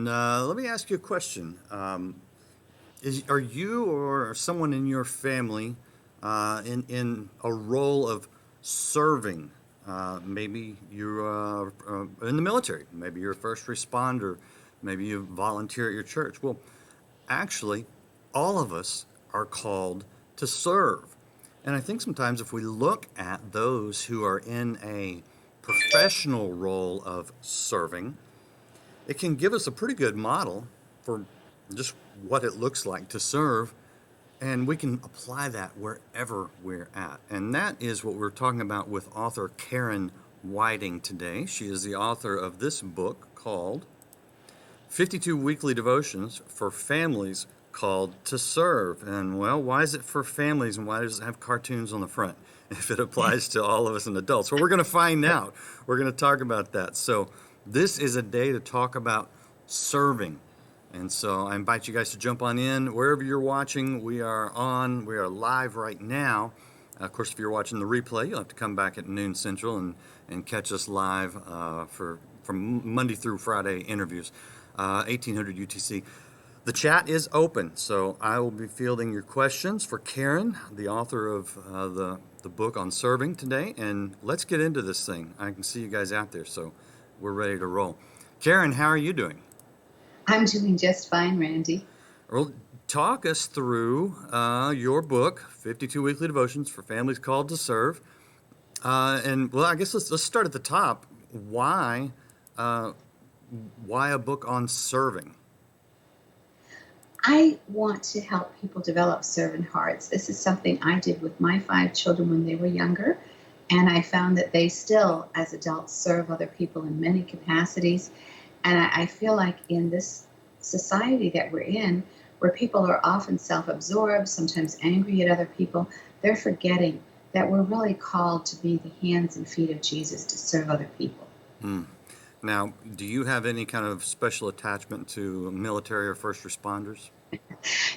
And let me ask you a question. Are you or someone in your family in a role of serving? Maybe you're in the military. Maybe you're a first responder. Maybe you volunteer at your church. Well, actually, all of us are called to serve. And I think sometimes if we look at those who are in a professional role of serving, it can give us a pretty good model for just what it looks like to serve, and we can apply that wherever we're at. And that is what we're talking about with author Karen Whiting today. She is the author of this book called 52 Weekly Devotions for Families Called to Serve. And well, why is it for families and why does it have cartoons on the front if it applies to all of us and adults? Well, we're going to find out. We're going to talk about that. So this is a day to talk about serving. And so I invite you guys to jump on in wherever you're watching. We are live right now. Of course, if you're watching the replay, you'll have to come back at noon Central and catch us live from Monday through Friday interviews, 1800 UTC. The chat is open, so I will be fielding your questions for Karen, the author of the book on serving today. And let's get into this thing. I can see you guys out there, so we're ready to roll. Karen, how are you doing? I'm doing just fine, Randy. Well, talk us through your book, 52 Weekly Devotions for Families Called to Serve. And well, I guess let's start at the top. Why a book on serving? I want to help people develop servant hearts. This is something I did with my 5 children when they were younger, and I found that they still, as adults, serve other people in many capacities. And I feel like in this society that we're in, where people are often self-absorbed, sometimes angry at other people, they're forgetting that we're really called to be the hands and feet of Jesus to serve other people. Now, do you have any kind of special attachment to military or first responders?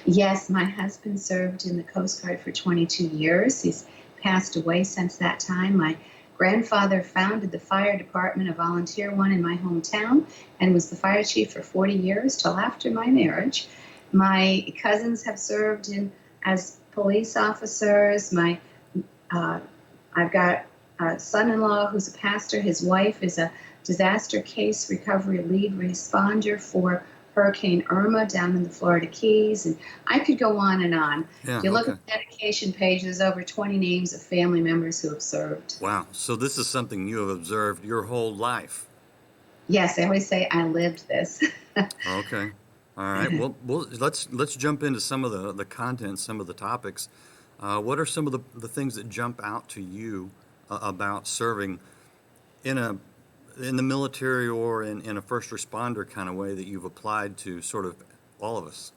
Yes, my husband served in the Coast Guard for 22 years. He's passed away since that time. My grandfather founded the fire department, a volunteer one in my hometown, and was the fire chief for 40 years till after my marriage. My cousins have served as police officers. I've got a son-in-law who's a pastor. His wife is a disaster case recovery lead responder for Hurricane Irma down in the Florida Keys. And I could go on and on. Yeah, if you look at the dedication page, there's over 20 names of family members who have served. Wow. So this is something you have observed your whole life. Yes, I always say I lived this. Okay. All right. Well, let's jump into some of the content, some of the topics. What are some of the things that jump out to you about serving in the military or in a first responder kind of way that you've applied to sort of all of us?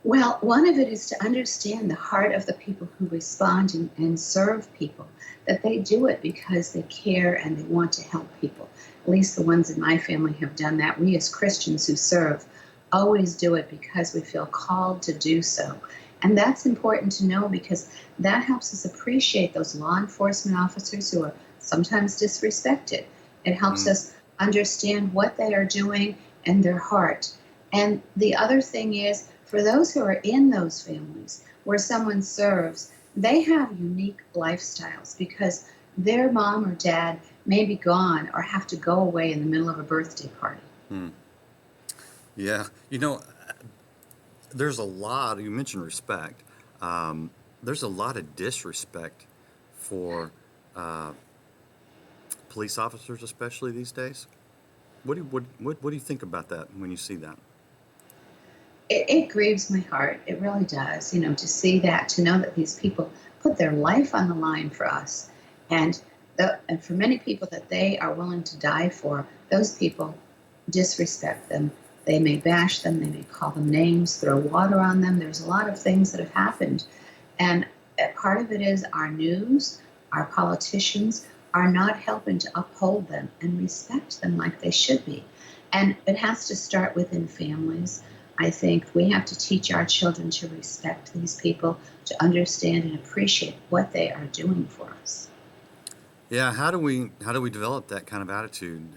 Well, one of it is to understand the heart of the people who respond and serve people, that they do it because they care and they want to help people. At least the ones in my family have done that. We as Christians who serve always do it because we feel called to do so. And that's important to know because that helps us appreciate those law enforcement officers who are sometimes disrespected. It helps us understand what they are doing and their heart. And the other thing is, for those who are in those families where someone serves, they have unique lifestyles because their mom or dad may be gone or have to go away in the middle of a birthday party. Yeah. There's a lot, you mentioned respect. There's a lot of disrespect for police officers, especially these days. What do you think about that when you see that? It grieves my heart. It really does, to see that, to know that these people put their life on the line for us. And for many people that they are willing to die for, those people disrespect them. They may bash them. They may call them names, throw water on them. There's a lot of things that have happened. And part of it is our news, our politicians are not helping to uphold them and respect them like they should be. And it has to start within families. I think we have to teach our children to respect these people, to understand and appreciate what they are doing for us. Yeah, how do we develop that kind of attitude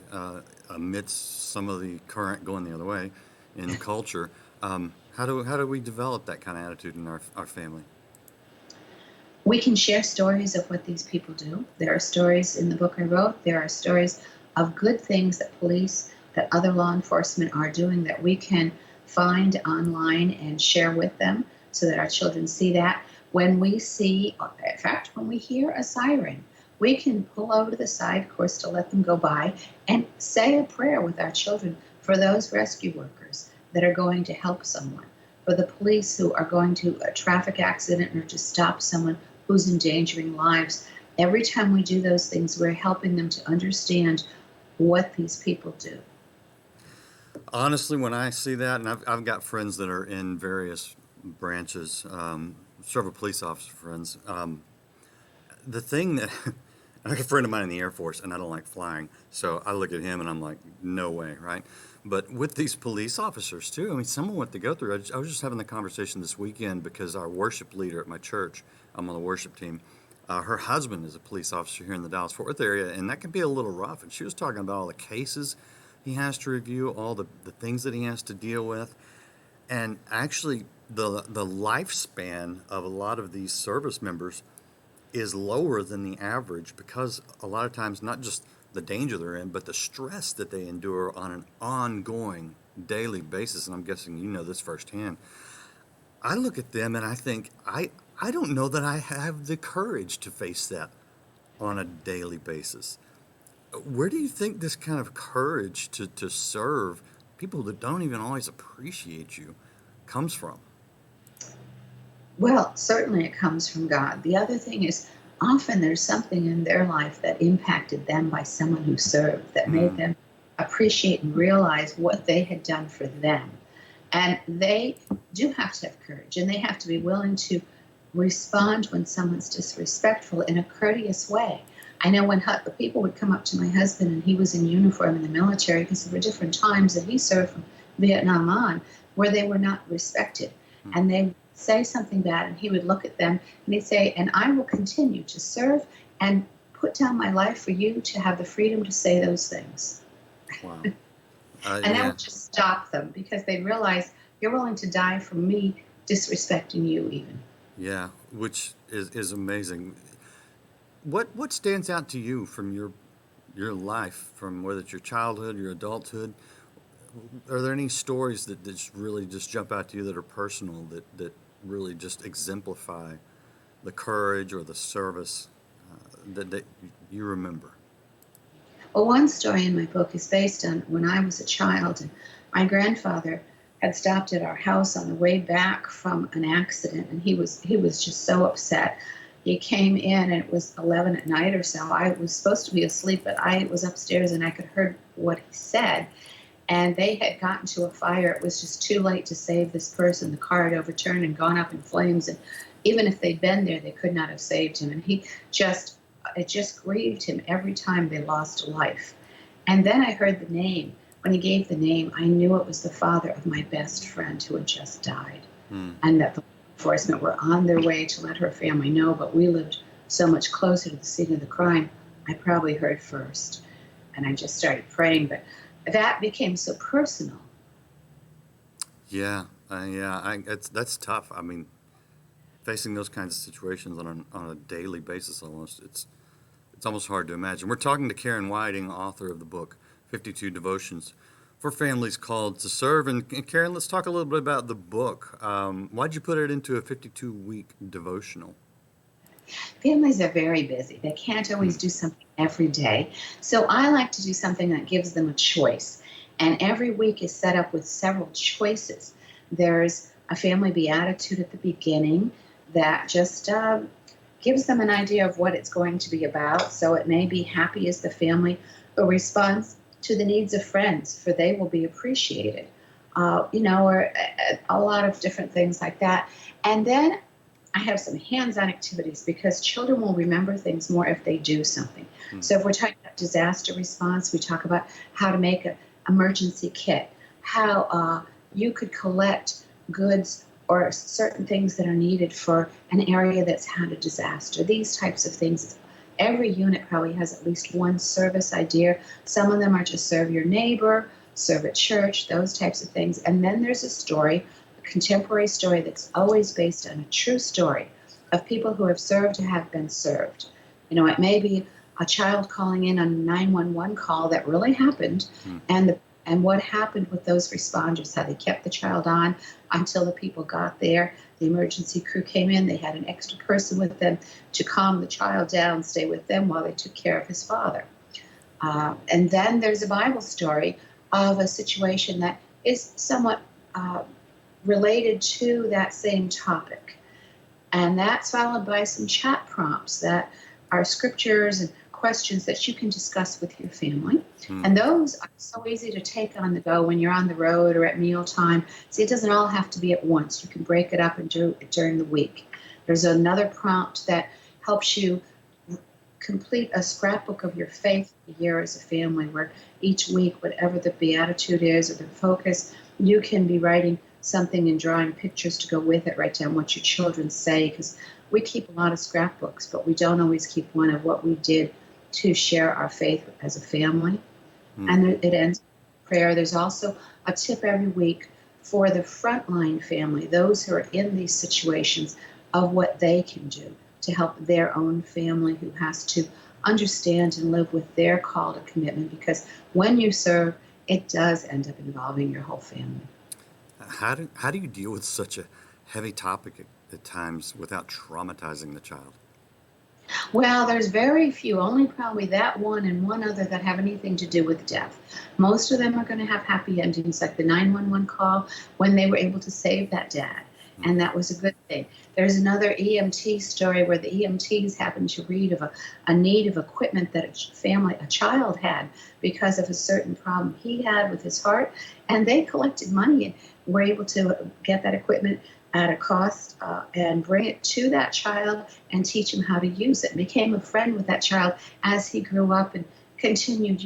amidst some of the current going the other way in culture? How do we develop that kind of attitude in our family? We can share stories of what these people do. There are stories in the book I wrote. There are stories of good things that police, that other law enforcement are doing that we can find online and share with them so that our children see that. When we see, in fact, when we hear a siren, we can pull over to the side, of course, to let them go by and say a prayer with our children for those rescue workers that are going to help someone, for the police who are going to a traffic accident or to stop someone who's endangering lives. Every time we do those things, we're helping them to understand what these people do. Honestly, when I see that, and I've got friends that are in various branches, several police officer friends. The thing that I have a friend of mine in the Air Force, and I don't like flying, so I look at him and I'm like, no way, right? But with these police officers too, I mean, some of what they go through. I was just having the conversation this weekend because our worship leader at my church, I'm on the worship team. Her husband is a police officer here in the Dallas-Fort Worth area, and that can be a little rough. And she was talking about all the cases he has to review, all the things that he has to deal with, and actually the lifespan of a lot of these service members is lower than the average because a lot of times not just the danger they're in, but the stress that they endure on an ongoing daily basis. And I'm guessing you know this firsthand. I look at them and I think I don't know that I have the courage to face that on a daily basis. Where do you think this kind of courage to serve people that don't even always appreciate you comes from? Well, certainly it comes from God. The other thing is often there's something in their life that impacted them by someone who served, that made Mm, them appreciate and realize what they had done for them. And they do have to have courage and they have to be willing to respond when someone's disrespectful in a courteous way. I know when people would come up to my husband and he was in uniform in the military, because there were different times that he served from Vietnam on where they were not respected. mm. And they would say something bad and he would look at them and he'd say, and I will continue to serve and put down my life for you to have the freedom to say those things. Wow. And that Yeah, would just stop them because they realize you're willing to die for me disrespecting you even. yeah, which is amazing. What stands out to you from your life, from whether it's your childhood, your adulthood? Are there any stories that just really just jump out to you that are personal that really just exemplify the courage or the service that you remember? Well, one story in my book is based on when I was a child, and my grandfather had stopped at our house on the way back from an accident, and he was just so upset. He came in, and it was 11 at night or so. I was supposed to be asleep, but I was upstairs, and I could hear what he said. And they had gotten to a fire. It was just too late to save this person. The car had overturned and gone up in flames, and even if they'd been there, they could not have saved him. And just it just grieved him every time they lost a life. And then I heard the name. When he gave the name, I knew it was the father of my best friend who had just died, Hmm. and that the law enforcement were on their way to let her family know. But we lived so much closer to the scene of the crime. I probably heard first, and I just started praying. But that became so personal. Yeah, yeah, that's tough. I mean, facing those kinds of situations on a daily basis almost, it's almost hard to imagine. We're talking to Karen Whiting, author of the book 52 Devotions for Families Called to Serve. And Karen, let's talk a little bit about the book. Why'd you put it into a 52-week devotional? Families are very busy. They can't Hmm. always do something every day. So I like to do something that gives them a choice. And every week is set up with several choices. There's a family beatitude at the beginning that just gives them an idea of what it's going to be about. So it may be happy as the family who responds to the needs of friends, for they will be appreciated. Or a lot of different things like that. And then I have some hands-on activities because children will remember things more if they do something. Hmm. So if we're talking about disaster response, we talk about how to make an emergency kit, how you could collect goods or certain things that are needed for an area that's had a disaster. These types of things Every unit probably has at least one service idea. Some of them are just serve your neighbor, serve at church, those types of things. And then there's a story, a contemporary story that's always based on a true story of people who have served to have been served. It may be a child calling in on a 911 call that really happened, Hmm. and what happened with those responders, how they kept the child on until the people got there. The emergency crew came in, they had an extra person with them to calm the child down, stay with them while they took care of his father. And then there's a Bible story of a situation that is somewhat uh, related to that same topic. And that's followed by some chat prompts that are scriptures and questions that you can discuss with your family. Hmm. And those are so easy to take on the go when you're on the road or at mealtime. See, it doesn't all have to be at once. You can break it up and do it during the week. There's another prompt that helps you complete a scrapbook of your faith for the year as a family, where each week, whatever the beatitude is or the focus, you can be writing something and drawing pictures to go with it. Write down what your children say, because we keep a lot of scrapbooks, but we don't always keep one of what we did to share our faith as a family. Hmm. And it ends with prayer. There's also a tip every week for the frontline family, those who are in these situations, of what they can do to help their own family who has to understand and live with their call to commitment. Because when you serve, it does end up involving your whole family. How do you deal with such a heavy topic at times without traumatizing the child? Well, there's very few, only probably that one and one other that have anything to do with death. Most of them are going to have happy endings, like the 911 call when they were able to save that dad. Hmm. And that was a good thing. There's another EMT story where the EMTs happened to read of a need of equipment that a child had because of a certain problem he had with his heart. And they collected money and were able to get that equipment at a cost and bring it to that child and teach him how to use it. Became a friend with that child as he grew up and continued,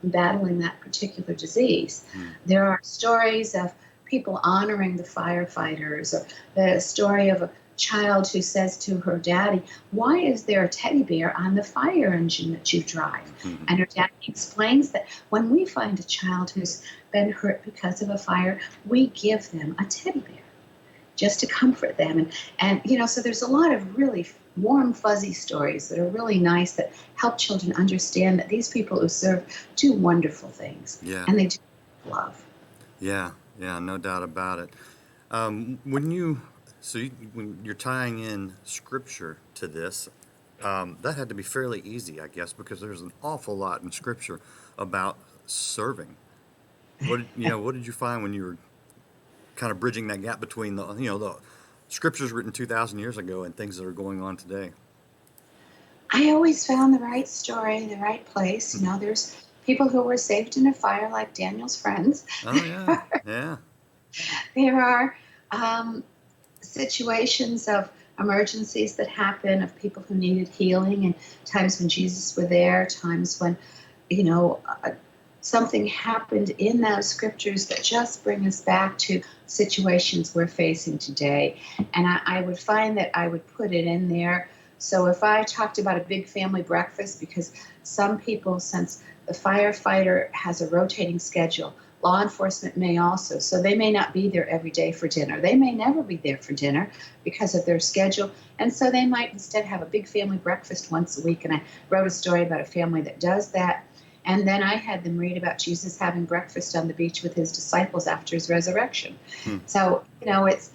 battling that particular disease. Hmm. There are stories of people honoring the firefighters, or the story of a child who says to her daddy, "Why is there a teddy bear on the fire engine that you drive?" Hmm. And her daddy explains that when we find a child who's been hurt because of a fire, we give them a teddy bear just to comfort them. And so there's a lot of really warm, fuzzy stories that are really nice that help children understand that these people who serve do wonderful things, Yeah, and they do love. yeah, yeah, no doubt about it. When you when you're tying in scripture to this, that had to be fairly easy, I guess, because there's an awful lot in scripture about serving. What did you find when you were kind of bridging that gap between the scriptures written 2,000 years ago and things that are going on today? I always found the right story, the right place. There's people who were saved in a fire, like Daniel's friends. Oh yeah, yeah. There are um, situations of emergencies that happen, of people who needed healing, and times when Jesus were there, times when you know uh, something happened in those scriptures that just bring us back to situations we're facing today. And I would find that I would put it in there. So if I talked about a big family breakfast, because some people, since the firefighter has a rotating schedule, law enforcement may also. So they may not be there every day for dinner. They may never be there for dinner because of their schedule. And so they might instead have a big family breakfast once a week. And I wrote a story about a family that does that. And then I had them read about Jesus having breakfast on the beach with his disciples after his resurrection. Hmm. So, it's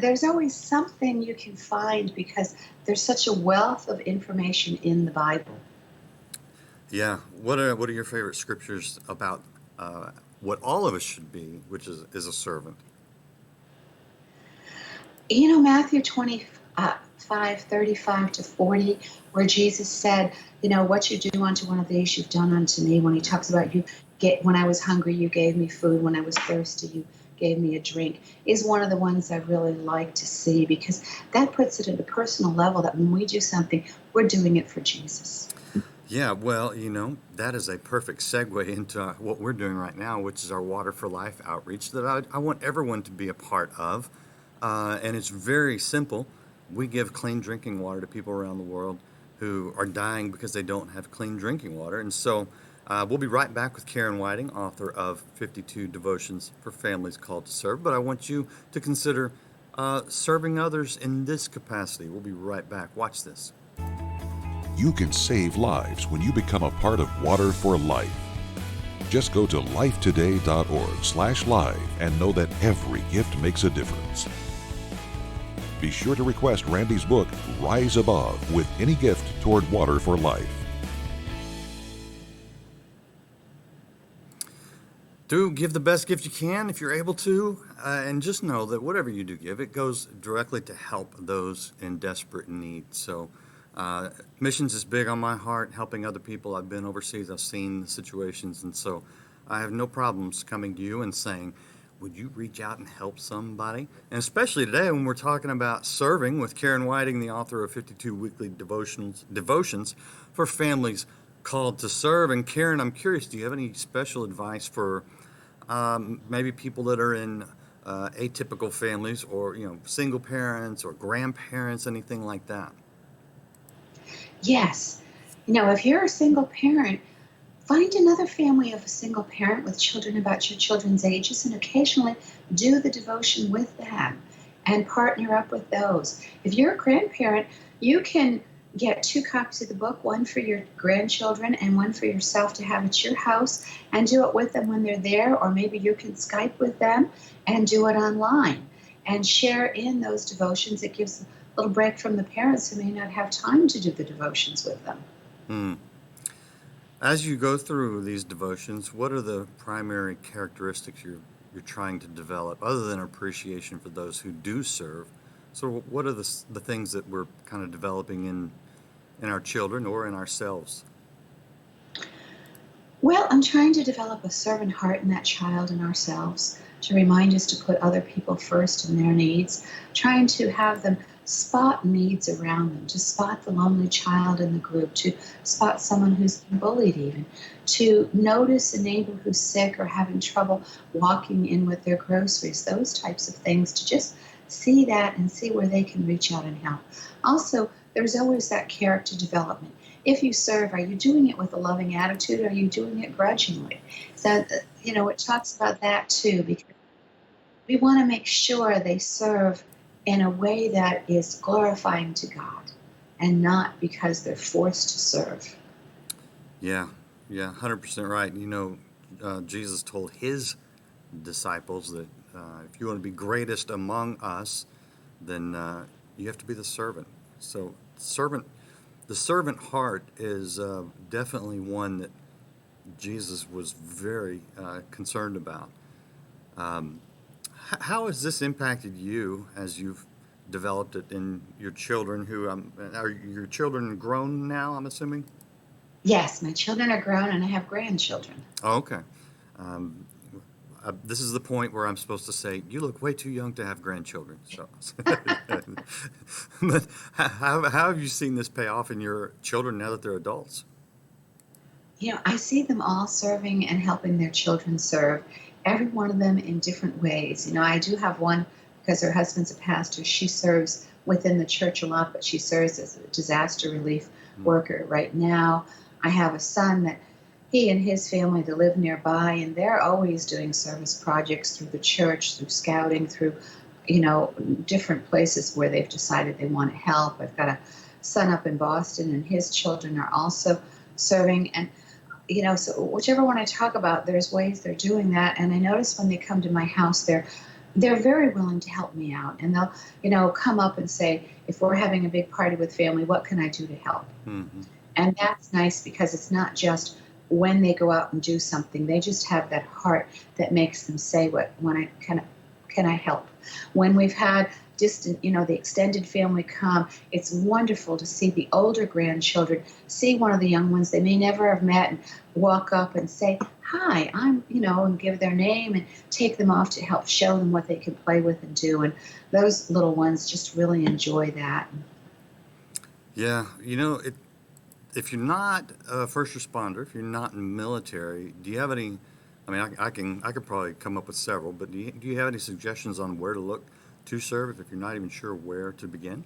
there's always something you can find because there's such a wealth of information in the Bible. Yeah. What are your favorite scriptures about what all of us should be, which is a servant? Matthew 25, 35 to 40, where Jesus said, what you do unto one of these, you've done unto me. When he talks about when I was hungry, you gave me food. When I was thirsty, you gave me a drink, is one of the ones I really like to see, because that puts it at a personal level that when we do something, we're doing it for Jesus. Yeah, well, that is a perfect segue into what we're doing right now, which is our Water for Life outreach that I want everyone to be a part of. And it's very simple. We give clean drinking water to people around the world who are dying because they don't have clean drinking water. And so we'll be right back with Karen Whiting, author of 52 Devotions for Families Called to Serve. But I want you to consider serving others in this capacity. We'll be right back. Watch this. You can save lives when you become a part of Water for Life. Just go to lifetoday.org/live and know that every gift makes a difference. Be sure to request Randy's book, Rise Above, with any gift toward Water for Life. Do give the best gift you can if you're able to, and just know that whatever you do give, it goes directly to help those in desperate need. So missions is big on my heart, helping other people. I've been overseas, I've seen the situations, and so I have no problems coming to you and saying, would you reach out and help somebody? And especially today when we're talking about serving with Karen Whiting, the author of 52 weekly devotions for families called to serve. And Karen, I'm curious, do you have any special advice for maybe people that are in atypical families, or single parents or grandparents, anything like that? Yes. If you're a single parent, find another family of a single parent with children about your children's ages and occasionally do the devotion with them and partner up with those. If you're a grandparent, you can get 2 copies of the book, one for your grandchildren and one for yourself to have at your house, and do it with them when they're there, or maybe you can Skype with them and do it online and share in those devotions. It gives a little break from the parents who may not have time to do the devotions with them. Hmm. As you go through these devotions, what are the primary characteristics you're trying to develop, other than appreciation for those who do serve? So what are the things that we're kind of developing in our children or in ourselves? Well, I'm trying to develop a servant heart in that child and ourselves, to remind us to put other people first and their needs, trying to have them spot needs around them, to spot the lonely child in the group, to spot someone who's been bullied even, to notice a neighbor who's sick or having trouble walking in with their groceries, those types of things, to just see that and see where they can reach out and help. Also, there's always that character development. If you serve, are you doing it with a loving attitude, or are you doing it grudgingly? So, it talks about that too, because we want to make sure they serve in a way that is glorifying to God and not because they're forced to serve. Yeah, 100% right. Jesus told his disciples that if you want to be greatest among us, then you have to be the servant. So the servant heart is definitely one that Jesus was very concerned about. How has this impacted you as you've developed it in your children? Are your children grown now, I'm assuming? Yes, my children are grown and I have grandchildren. Oh, okay. Um, this is the point where I'm supposed to say, you look way too young to have grandchildren. So, but how have you seen this pay off in your children now that they're adults? I see them all serving and helping their children serve, every one of them in different ways. I do have one, because her husband's a pastor. She serves within the church a lot, but she serves as a disaster relief worker right now. I have a son that he and his family, they live nearby, and they're always doing service projects through the church, through scouting, through, different places where they've decided they want to help. I've got a son up in Boston, and his children are also serving. And so whichever one I talk about, there's ways they're doing that. And I notice when they come to my house, they're very willing to help me out. And they'll, come up and say, if we're having a big party with family, what can I do to help? Mm-hmm. And that's nice, because it's not just when they go out and do something. They just have that heart that makes them say, can I help? When we've had distant, the extended family come, it's wonderful to see the older grandchildren see one of the young ones they may never have met and walk up and say, hi, and give their name and take them off to help show them what they can play with and do. And those little ones just really enjoy that. Yeah, if you're not a first responder, if you're not in the military, do you have any? I mean, I could probably come up with several, but do you have any suggestions on where to look to serve if you're not even sure where to begin?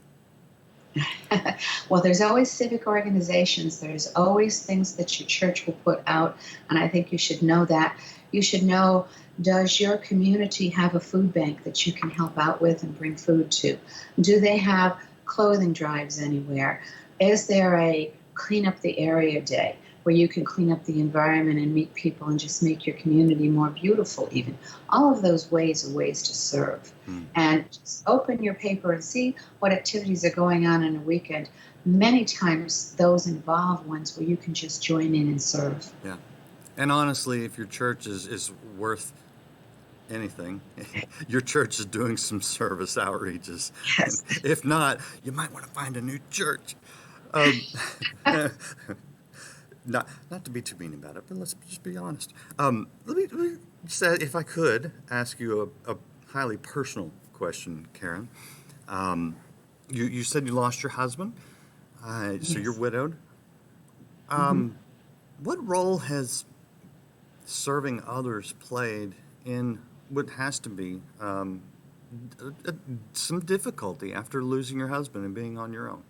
Well, there's always civic organizations. There's always things that your church will put out. And I think you should know that. You should know, does your community have a food bank that you can help out with and bring food to? Do they have clothing drives anywhere? Is there a clean up the area day where you can clean up the environment and meet people and just make your community more beautiful even? All of those ways are ways to serve. Mm. And just open your paper and see what activities are going on in a weekend. Many times those involve ones where you can just join in and serve. Yeah. And honestly, if your church is worth anything, your church is doing some service outreaches. And Yes. if not, you might want to find a new church. Um, not to be too mean about it, but let's just be honest. Let me say, if I could ask you a highly personal question, Karen. You said you lost your husband, so you're Yes. widowed. Hmm. What role has serving others played in what has to be some difficulty after losing your husband and being on your own?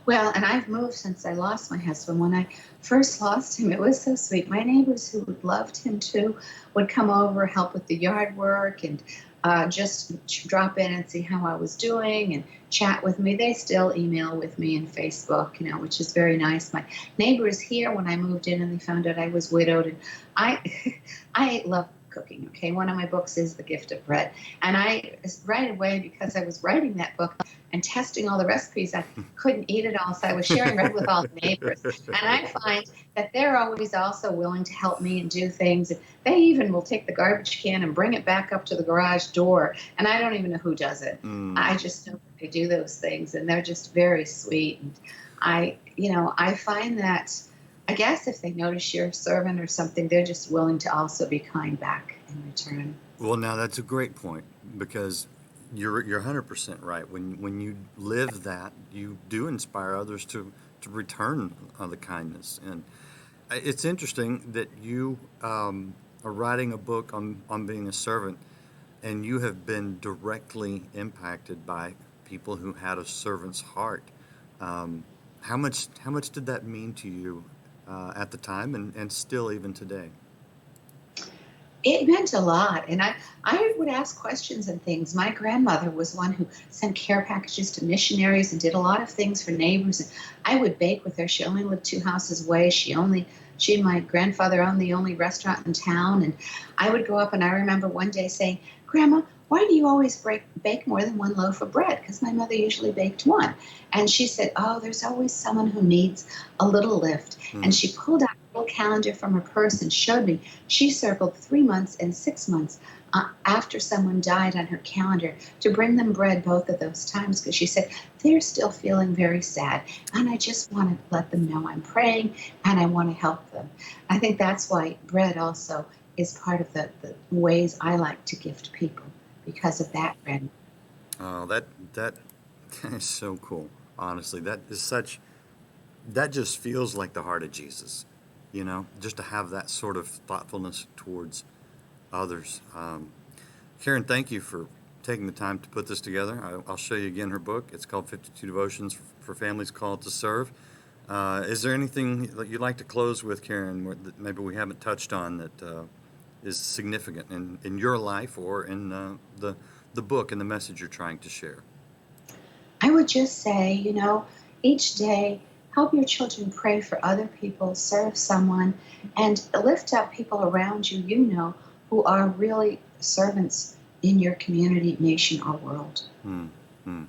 Well, and I've moved since I lost my husband. When I first lost him, it was so sweet. My neighbors who loved him too would come over, help with the yard work, and just drop in and see how I was doing and chat with me. They still email with me and Facebook, which is very nice. My neighbors here, when I moved in and they found out I was widowed, and I, I love cooking. Okay, one of my books is The Gift of Bread, and I right away, because I was writing that book and testing all the recipes, I couldn't eat it all, so I was sharing bread with all the neighbors. And I find that they're always also willing to help me and do things. They even will take the garbage can and bring it back up to the garage door, and I don't even know who does it. I Mm. just know that they do those things, and they're just very sweet. And I find that, I guess, if they notice you're a servant or something, they're just willing to also be kind back in return. Well, now that's a great point because you're 100% right. When you live that, you do inspire others to return the kindness. And it's interesting that you are writing a book on being a servant, and you have been directly impacted by people who had a servant's heart. Um, how much did that mean to you at the time and still even today? It meant a lot. And I would ask questions and things. My grandmother was one who sent care packages to missionaries and did a lot of things for neighbors. And I would bake with her. She only lived 2 houses away. She and my grandfather owned the only restaurant in town. And I would go up, and I remember one day saying, Grandma, why do you always bake more than one loaf of bread? Because my mother usually baked one. And she said, oh, there's always someone who needs a little lift. And Mm. she pulled out a little calendar from her purse and showed me. She circled 3 months and 6 months after someone died on her calendar to bring them bread both of those times, because she said they're still feeling very sad. And I just want to let them know I'm praying and I want to help them. I think that's why bread also is part of the ways I like to gift people, because of that bread. Oh, that is so cool. Honestly, that just feels like the heart of Jesus. Just to have that sort of thoughtfulness towards others. Karen, thank you for taking the time to put this together. I'll show you again her book. It's called 52 Devotions for Families Called to Serve. Is there anything that you'd like to close with, Karen, that maybe we haven't touched on that is significant in your life or in the book and the message you're trying to share? I would just say, each day, help your children pray for other people, serve someone, and lift up people around you, who are really servants in your community, nation, or world. Hmm. Hmm.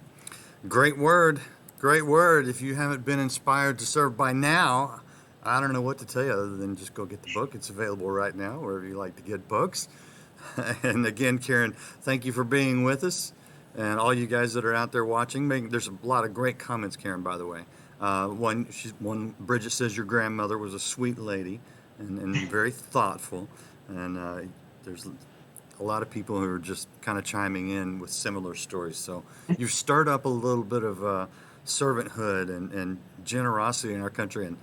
Great word. Great word. If you haven't been inspired to serve by now, I don't know what to tell you other than just go get the book. It's available right now wherever you like to get books. And again, Karen, thank you for being with us. And all you guys that are out there watching, there's a lot of great comments, Karen, by the way. One, Bridget says your grandmother was a sweet lady and very thoughtful. And there's a lot of people who are just kind of chiming in with similar stories. So you stirred up a little bit of servanthood and generosity in our country. And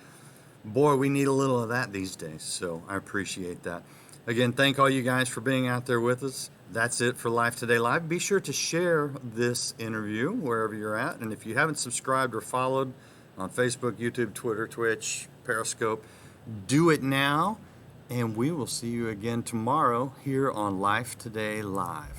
boy, we need a little of that these days. So I appreciate that. Again, thank all you guys for being out there with us. That's it for Life Today Live. Be sure to share this interview wherever you're at. And if you haven't subscribed or followed on Facebook, YouTube, Twitter, Twitch, Periscope, do it now. And we will see you again tomorrow here on Life Today Live.